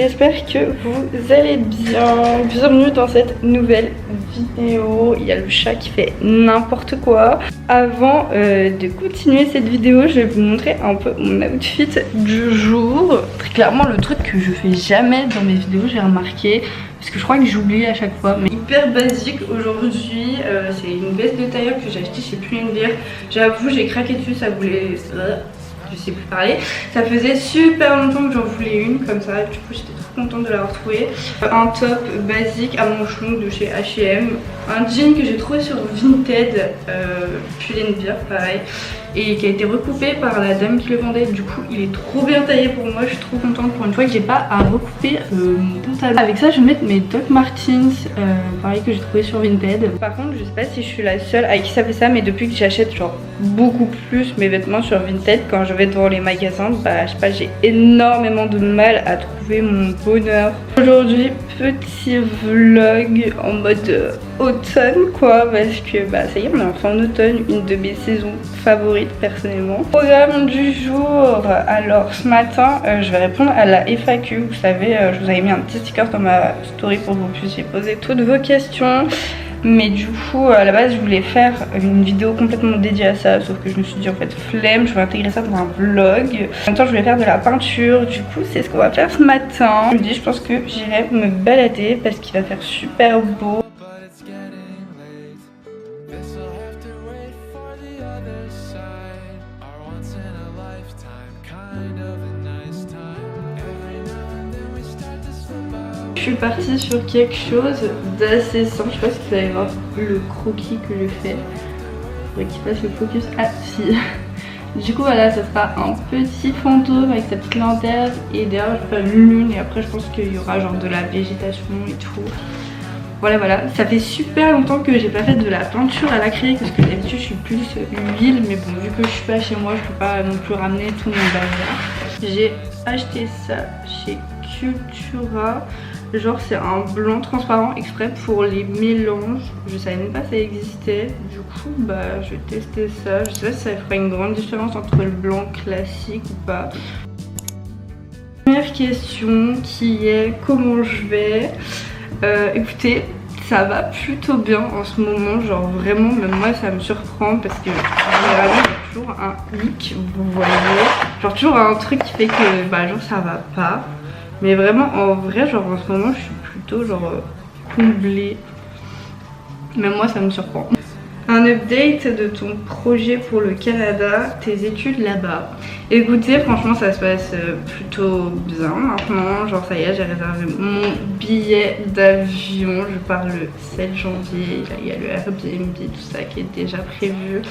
j'espère que vous allez bien. Bienvenue dans cette nouvelle vidéo. Il y a le chat qui fait n'importe quoi. Avant de continuer cette vidéo, je vais vous montrer un peu mon outfit du jour. Très clairement le truc que je fais jamais dans mes vidéos, j'ai remarqué. Parce que je crois que j'oublie à chaque fois. Mais hyper basique aujourd'hui. C'est une veste de tailleur que j'ai acheté chez Pull&Bear. J'avoue, j'ai craqué dessus, ça voulait... je sais plus parler. Ça faisait super longtemps que j'en voulais une comme ça. Du coup, j'étais trop contente de l'avoir trouvée. Un top basique à manches longues de chez H&M. Un jean que j'ai trouvé sur Vinted, Pull&Bear, pareil. Et qui a été recoupé par la dame qui le vendait. Du coup, il est trop bien taillé pour moi. Je suis trop contente pour une fois que j'ai pas à recouper mon pantalon. Avec ça, je vais mettre mes Doc Martens, pareil que j'ai trouvé sur Vinted. Par contre, je sais pas si je suis la seule à qui ça fait ça, mais depuis que j'achète genre beaucoup plus mes vêtements sur Vinted, quand je vais devant les magasins, bah je sais pas, j'ai énormément de mal à trouver mon bonheur. Aujourd'hui, petit vlog en mode automne quoi, parce que bah ça y est, on est en fin d'automne, une de mes saisons favorites personnellement. Programme du jour, alors ce matin je vais répondre à la FAQ. Vous savez, je vous avais mis un petit sticker dans ma story pour que vous puissiez poser toutes vos questions. Mais du coup à la base je voulais faire une vidéo complètement dédiée à ça, sauf que je me suis dit en fait flemme, je vais intégrer ça dans un vlog. En même temps je voulais faire de la peinture, du coup c'est ce qu'on va faire ce matin. Je me dis je pense que j'irai me balader parce qu'il va faire super beau. Je suis partie sur quelque chose d'assez simple, je sais pas si vous allez voir le croquis que je fais. Il faudrait qu'il fasse le focus. Ah si. Du coup voilà, ça sera un petit fantôme avec sa petite lanterne et derrière je vais faire une lune et après je pense qu'il y aura genre de la végétation et tout. Voilà, ça fait super longtemps que j'ai pas fait de la peinture à l'acrylique parce que d'habitude je suis plus huile, mais bon vu que je suis pas chez moi je peux pas non plus ramener tout mon bazar. J'ai acheté ça chez Cultura. Genre c'est un blanc transparent exprès pour les mélanges. Je savais même pas que ça existait. Du coup bah je vais tester ça. Je sais pas si ça fera une grande différence entre le blanc classique ou pas. Première question qui est comment je vais. Écoutez, ça va plutôt bien en ce moment. Genre vraiment même moi ça me surprend parce que généralement il y a toujours un hic, vous voyez. Genre toujours un truc qui fait que bah genre ça va pas. Mais vraiment en vrai genre en ce moment je suis plutôt genre comblée. Même moi ça me surprend. Un update de ton projet pour le Canada, tes études là-bas. Écoutez franchement ça se passe plutôt bien maintenant. Genre ça y est j'ai réservé mon billet d'avion. Je pars le 7 janvier. Là, il y a le Airbnb tout ça qui est déjà prévu.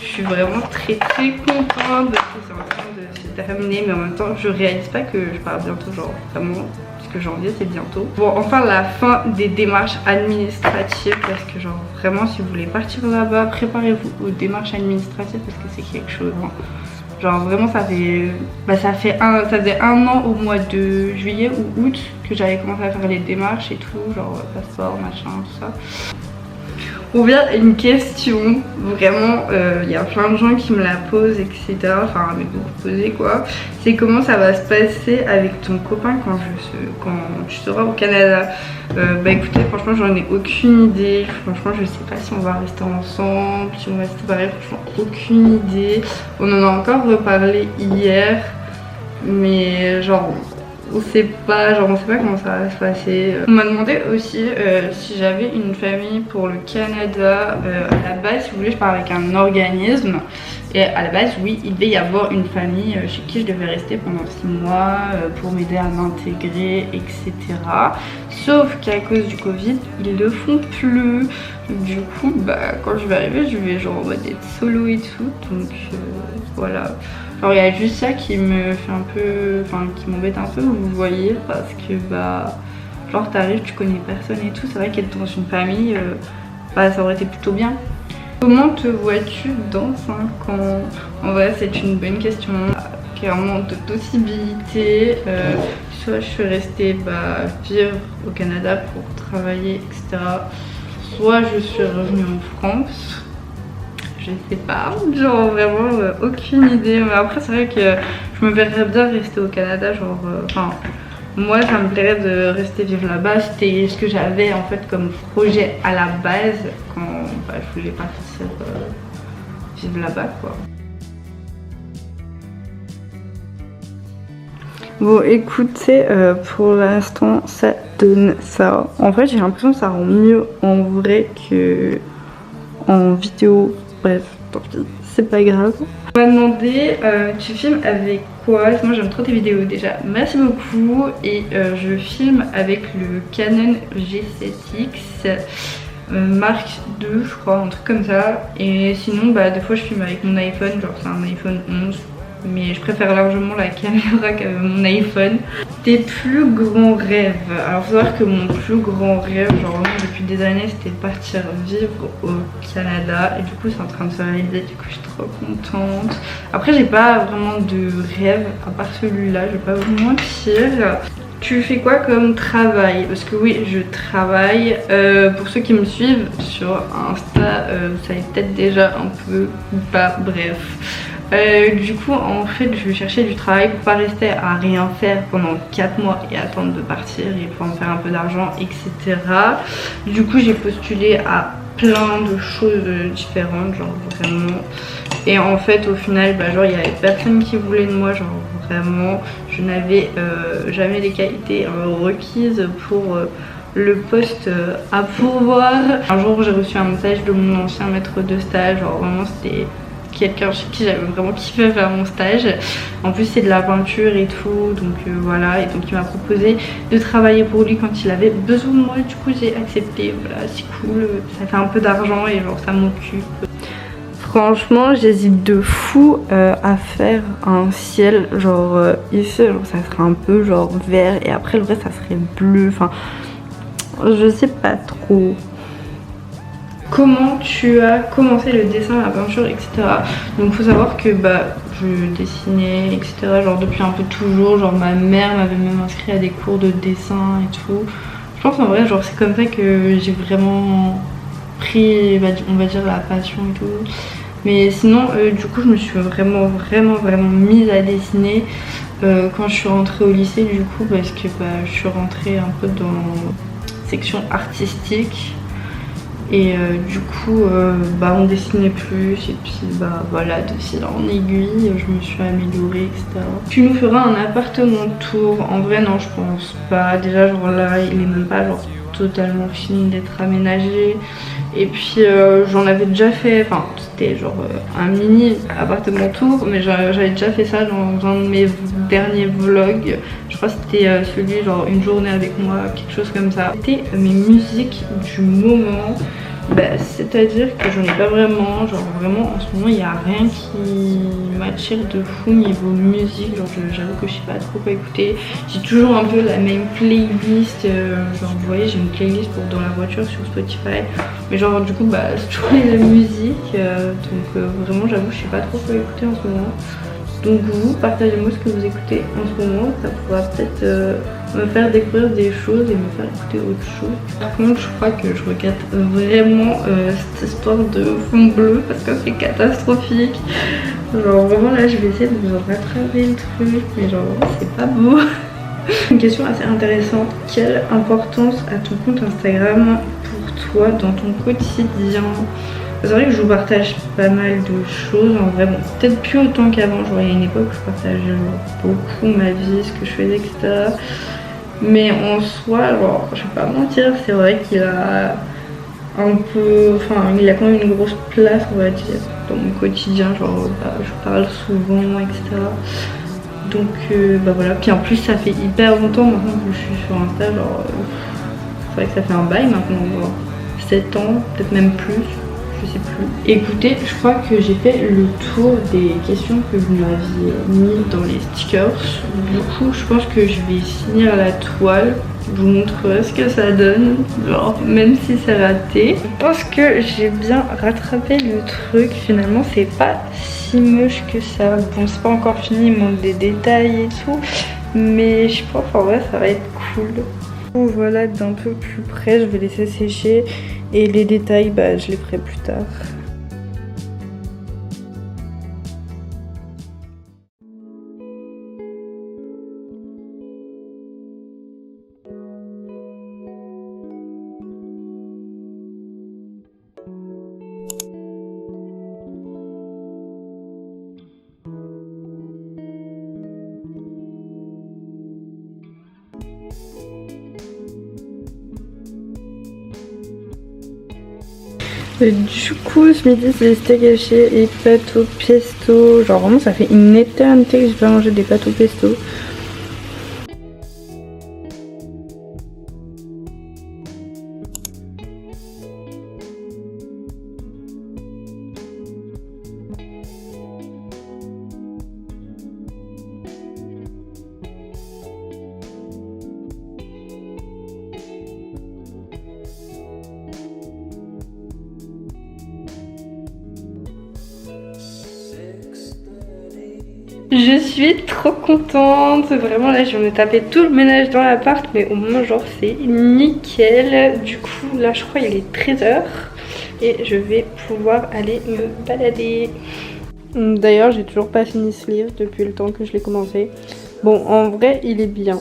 Je suis vraiment très contente parce que c'est en train de se terminer. Mais en même temps je réalise pas que je pars bientôt genre vraiment. Que janvier c'est bientôt. Bon enfin la fin des démarches administratives parce que genre vraiment si vous voulez partir là-bas préparez-vous aux démarches administratives parce que c'est quelque chose hein. Genre vraiment ça faisait un an au mois de juillet ou août que j'avais commencé à faire les démarches et tout, genre passeport machin tout ça. On vient à une question, vraiment il y a plein de gens qui me la posent etc, enfin avec beaucoup posé quoi. C'est comment ça va se passer avec ton copain quand tu seras au Canada. Bah écoutez franchement j'en ai aucune idée, franchement je sais pas si on va rester ensemble, si on va se séparer, franchement aucune idée. On en a encore reparlé hier mais genre on sait pas comment ça va se passer. On m'a demandé aussi si j'avais une famille pour le Canada. À la base si vous voulez je pars avec un organisme et à la base oui il devait y avoir une famille chez qui je devais rester pendant 6 mois pour m'aider à m'intégrer etc. Sauf qu'à cause du Covid ils le font plus. Du coup bah quand je vais arriver je vais genre en mode être solo et tout donc voilà. Alors il y a juste ça qui me fait un peu, enfin qui m'embête un peu vous voyez parce que bah genre t'arrives tu connais personne et tout, c'est vrai qu'être dans une famille bah ça aurait été plutôt bien. Comment te vois-tu dans 5 ans? En vrai c'est une bonne question. Clairement de possibilités, soit je suis restée vivre au Canada pour travailler etc. Soit je suis revenue en France. Je sais pas, genre vraiment aucune idée. Mais après c'est vrai que je me verrais bien rester au Canada, genre enfin Moi ça me plairait de rester vivre là-bas, c'était ce que j'avais en fait comme projet à la base quand je voulais partir vivre là-bas quoi. Bon écoutez, pour l'instant ça donne ça. En fait j'ai l'impression que ça rend mieux en vrai que en vidéo. Bref, tant pis, c'est pas grave. On m'a demandé tu filmes avec quoi? Moi j'aime trop tes vidéos déjà, merci beaucoup. Et je filme avec le Canon G7X Mark II je crois, un truc comme ça. Et sinon des fois je filme avec mon iPhone, genre c'est un iPhone 11. Mais je préfère largement la caméra qu'avec mon iPhone. Tes plus grands rêves? Alors faut savoir que mon plus grand rêve, genre vraiment depuis des années, c'était de partir vivre au Canada. Et du coup c'est en train de se réaliser, du coup je suis trop contente. Après j'ai pas vraiment de rêve à part celui-là, je vais pas vous mentir. Tu fais quoi comme travail? Parce que oui, je travaille. Pour ceux qui me suivent sur Insta, vous savez peut-être déjà un peu ou pas, bref. Du coup en fait je vais chercher du travail pour pas rester à rien faire pendant 4 mois et attendre de partir et pouvoir me faire un peu d'argent, etc. Du coup j'ai postulé à plein de choses différentes, genre vraiment. Et en fait au final genre il y avait personne qui voulait de moi, genre vraiment je n'avais jamais les qualités requises pour le poste à pourvoir. Un jour j'ai reçu un message de mon ancien maître de stage, genre vraiment c'était quelqu'un chez qui j'avais vraiment kiffé faire mon stage. En plus c'est de la peinture et tout, donc voilà. Et donc il m'a proposé de travailler pour lui quand il avait besoin de moi. Du coup j'ai accepté, voilà, c'est cool, ça fait un peu d'argent et genre ça m'occupe. Franchement j'hésite de fou à faire un ciel genre ici, genre ça serait un peu genre vert et après le vrai ça serait bleu, enfin je sais pas trop. Comment tu as commencé le dessin, la peinture, etc. Donc faut savoir que je dessinais, etc. genre depuis un peu toujours. Genre ma mère m'avait même inscrit à des cours de dessin et tout. Je pense en vrai genre c'est comme ça que j'ai vraiment pris on va dire la passion et tout. Mais sinon du coup je me suis vraiment mise à dessiner quand je suis rentrée au lycée du coup, parce que je suis rentrée un peu dans section artistique. Et du coup on dessinait plus et puis voilà, de fil en aiguille je me suis améliorée, etc. Tu nous feras un appartement tour? En vrai non je pense pas, déjà genre là il est même pas genre totalement fini d'être aménagé. Et puis j'en avais déjà fait, enfin c'était genre un mini appartement tour, mais j'avais déjà fait ça dans un de mes derniers vlogs. Je crois que c'était celui genre une journée avec moi, quelque chose comme ça. C'était mes musiques du moment. C'est-à-dire que j'en ai pas vraiment, genre vraiment en ce moment il n'y a rien qui m'attire de fou niveau musique, genre j'avoue que je sais pas trop quoi écouter. J'ai toujours un peu la même playlist, genre vous voyez j'ai une playlist pour dans la voiture sur Spotify, mais genre du coup c'est toujours les mêmes musiques, donc vraiment j'avoue je sais pas trop quoi écouter en ce moment. Donc vous, partagez-moi ce que vous écoutez en ce moment, ça pourra peut-être me faire découvrir des choses et me faire écouter autre chose. Par contre je crois que je regrette vraiment cette histoire de fond bleu parce que c'est catastrophique. Genre vraiment là je vais essayer de vous rattraper le truc, mais genre c'est pas beau. Une question assez intéressante, quelle importance a ton compte Instagram pour toi dans ton quotidien? C'est vrai que je vous partage pas mal de choses en vrai, bon, peut-être plus autant qu'avant, genre il y a une époque où je partageais beaucoup ma vie, ce que je faisais, etc. Mais en soi, genre je vais pas mentir, c'est vrai qu'il a un peu, enfin il a quand même une grosse place on va dire dans mon quotidien, genre je parle souvent, etc. Donc voilà, puis en plus ça fait hyper longtemps maintenant que je suis sur Insta, genre c'est vrai que ça fait un bail maintenant, genre 7 ans, peut-être même plus. Je sais plus. Écoutez, je crois que j'ai fait le tour des questions que vous m'aviez mis dans les stickers. Du coup, je pense que je vais finir la toile. Je vous montrerai ce que ça donne, genre même si c'est raté. Je pense que j'ai bien rattrapé le truc. Finalement, c'est pas si moche que ça. Bon, c'est pas encore fini, il manque des détails et tout. Mais je pense en vrai, ça va être cool. Voilà d'un peu plus près, je vais laisser sécher et les détails je les ferai plus tard. Du coup ce midi c'est steak haché et pâtes au pesto. Genre vraiment ça fait une éternité que j'ai pas mangé des pâtes au pesto. Je suis trop contente, vraiment là je vais me taper tout le ménage dans l'appart mais au moins genre c'est nickel. Du coup là je crois il est 13h et je vais pouvoir aller me balader. D'ailleurs j'ai toujours pas fini ce livre depuis le temps que je l'ai commencé. Bon en vrai il est bien.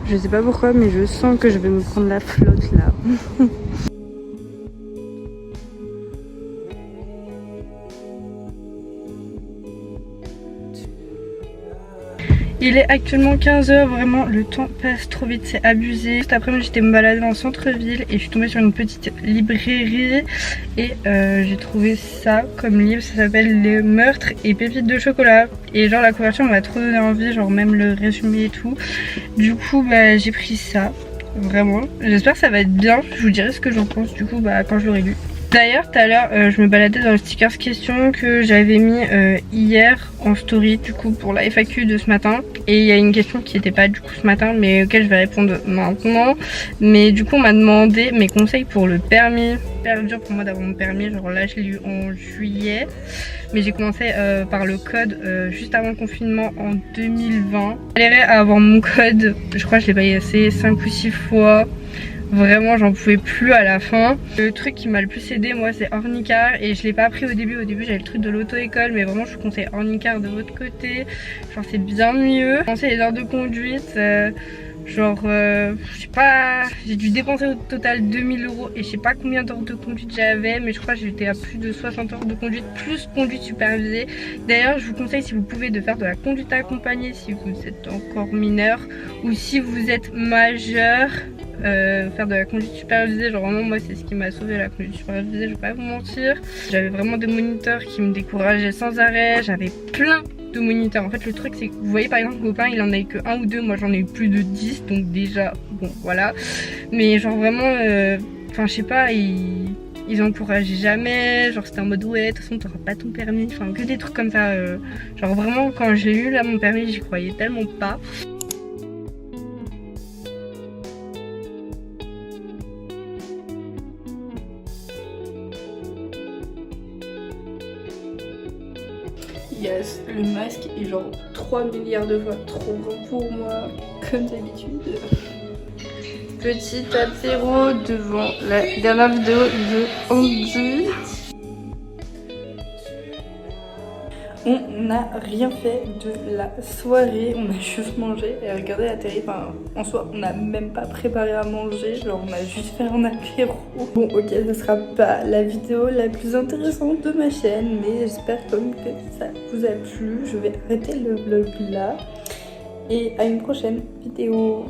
Je sais pas pourquoi mais je sens que je vais me prendre la flotte là. Il est actuellement 15h, vraiment le temps passe trop vite, c'est abusé. Cet après-midi j'étais me balader dans le centre-ville et je suis tombée sur une petite librairie et j'ai trouvé ça comme livre, ça s'appelle Les meurtres et pépites de chocolat. Et genre la couverture m'a trop donné envie, genre même le résumé et tout. Du coup bah j'ai pris ça, vraiment. J'espère que ça va être bien, je vous dirai ce que j'en pense du coup bah quand je l'aurai lu. D'ailleurs tout à l'heure je me baladais dans le stickers question que j'avais mis hier en story du coup pour la FAQ de ce matin. Et il y a une question qui n'était pas du coup ce matin mais auquel je vais répondre maintenant. Mais du coup on m'a demandé mes conseils pour le permis. Super dur pour moi d'avoir mon permis, genre là je l'ai eu en juillet. Mais j'ai commencé par le code juste avant le confinement en 2020. J'ai galéré à avoir mon code, je crois que je l'ai payé assez 5 ou 6 fois. Vraiment j'en pouvais plus à la fin. Le truc qui m'a le plus aidé moi c'est Ornicar et je l'ai pas appris au début j'avais le truc de l'auto-école mais vraiment je vous conseille Ornicar de votre côté. Genre c'est bien mieux. J'ai commencé les heures de conduite, je sais pas, j'ai dû dépenser au total 2000 € et je sais pas combien d'heures de conduite j'avais mais je crois que j'étais à plus de 60 heures de conduite plus conduite supervisée. D'ailleurs je vous conseille si vous pouvez de faire de la conduite accompagnée si vous êtes encore mineur ou si vous êtes majeur. Faire de la conduite supervisée, genre vraiment moi c'est ce qui m'a sauvé la conduite supervisée, je vais pas vous mentir. J'avais vraiment des moniteurs qui me décourageaient sans arrêt, j'avais plein de moniteurs. En fait le truc c'est que vous voyez par exemple mon copain il en a eu que 1 ou 2, moi j'en ai eu plus de 10 donc déjà bon voilà. Mais genre vraiment enfin je sais pas, ils encourageaient jamais, genre c'était en mode ouais de toute façon t'auras pas ton permis, enfin que des trucs comme ça. Genre vraiment quand j'ai eu là mon permis j'y croyais tellement pas. Yes, le masque est genre 3 milliards de fois trop grand pour moi, comme d'habitude. Petit apéro devant la dernière vidéo de Andy. On n'a rien fait de la soirée, on a juste mangé et regardé la télé. Enfin, en soi, on n'a même pas préparé à manger, genre on a juste fait un apéro. Bon, ok, ce sera pas la vidéo la plus intéressante de ma chaîne, mais j'espère comme que ça vous a plu. Je vais arrêter le vlog là et à une prochaine vidéo.